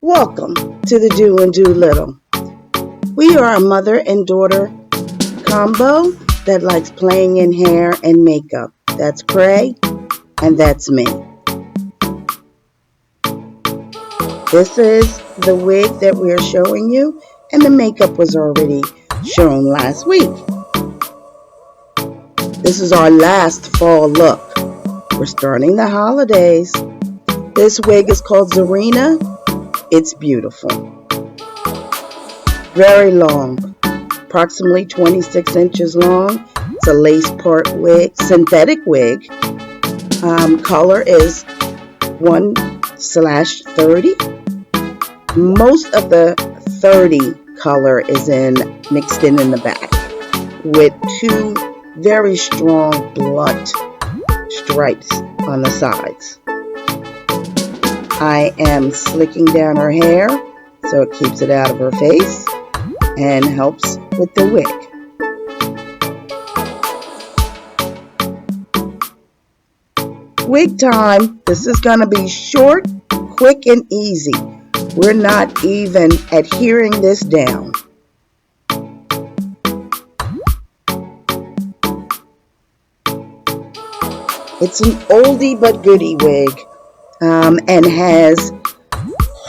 Welcome to the Do and Do Little. We are a mother and daughter combo that likes playing in hair and makeup. That's Cray, and that's me. This is the wig that we're showing you, and the makeup was already shown last week. This is our last fall look. We're starting the holidays. This wig is called Zarina. It's beautiful. Very long, approximately 26 inches long. It's a lace part wig, synthetic wig. Color is 1/30. Most of the 30 color is mixed in the back with two very strong blunt stripes on the sides. I am slicking down her hair so it keeps it out of her face and helps with the wig. Wig time. This is going to be short, quick, and easy. We're not even adhering this down. It's an oldie but goodie wig. And has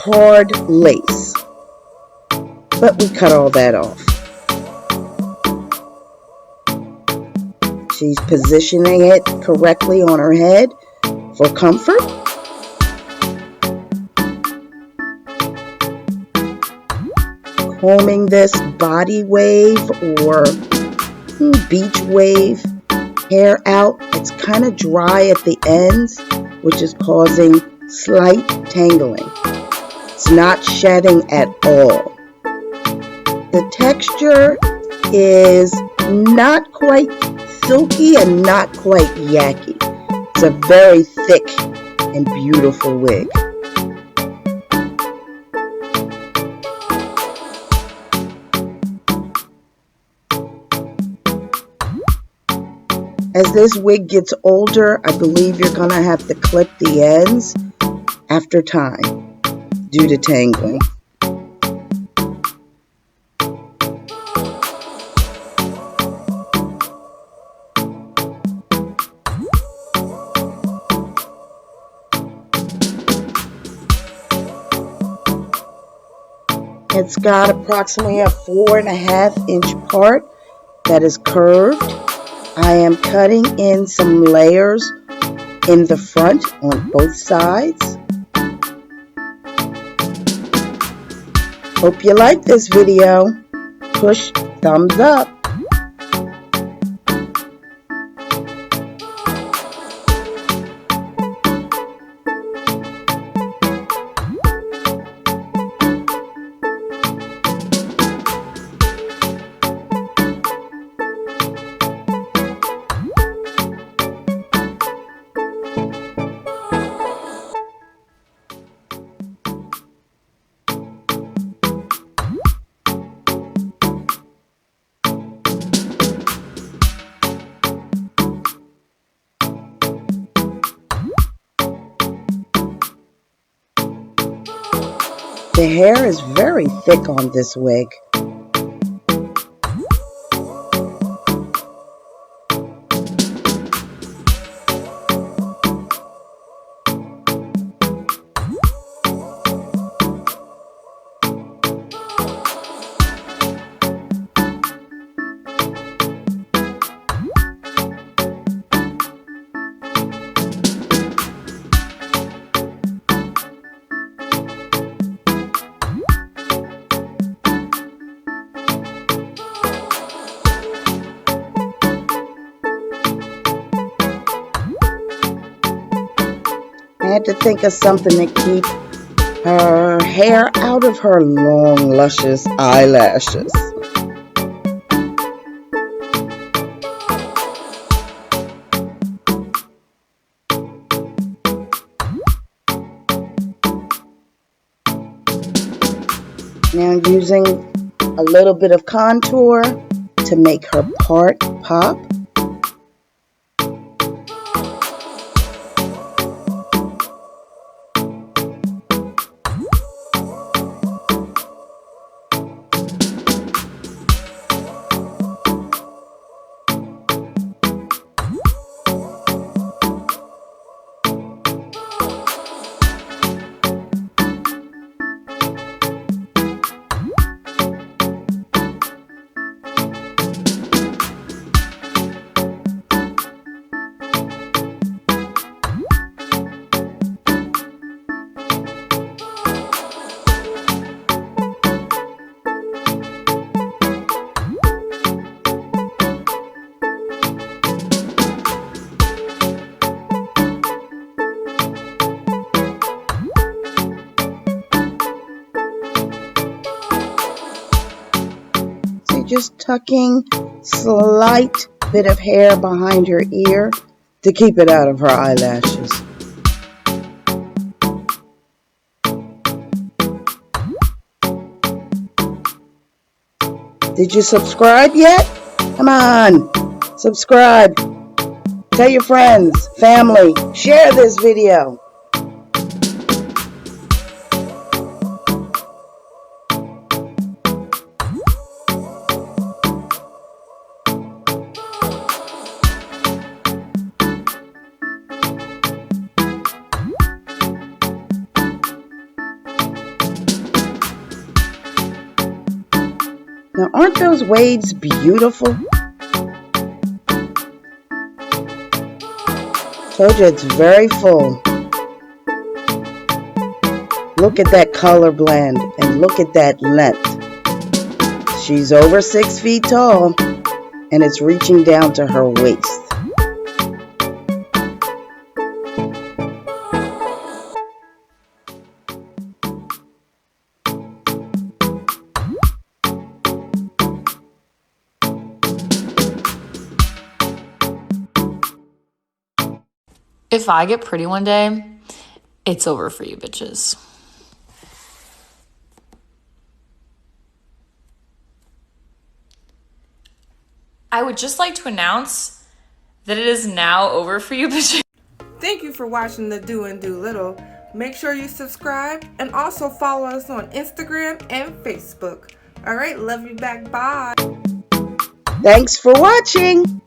hard lace, but we cut all that off. She's positioning it correctly on her head for comfort. Combing this body wave or beach wave hair out. It's kind of dry at the ends, which is causing slight tangling. It's not shedding at all. The texture is not quite silky and not quite yucky. It's a very thick and beautiful wig. As this wig gets older, I believe you're going to have to clip the ends after time due to tangling. It's got approximately a 4.5 inch part that is curved. I am cutting in some layers in the front on both sides. Hope you like this video. Push thumbs up. The hair is very thick on this wig. I had to think of something to keep her hair out of her long, luscious eyelashes. Now using a little bit of contour to make her part pop. just tucking slight bit of hair behind her ear to keep it out of her eyelashes. Did you subscribe yet? Come on, subscribe. Tell your friends, family, share this video. Now, aren't those waves beautiful? Told you it's very full. Look at that color blend and look at that length. She's over 6 feet tall and it's reaching down to her waist. If I get pretty one day, it's over for you bitches. I would just like to announce that it is now over for you bitches. Thank you for watching the Do and Do Little. Make sure you subscribe and also follow us on Instagram and Facebook. All right, love you back. Bye. Thanks for watching.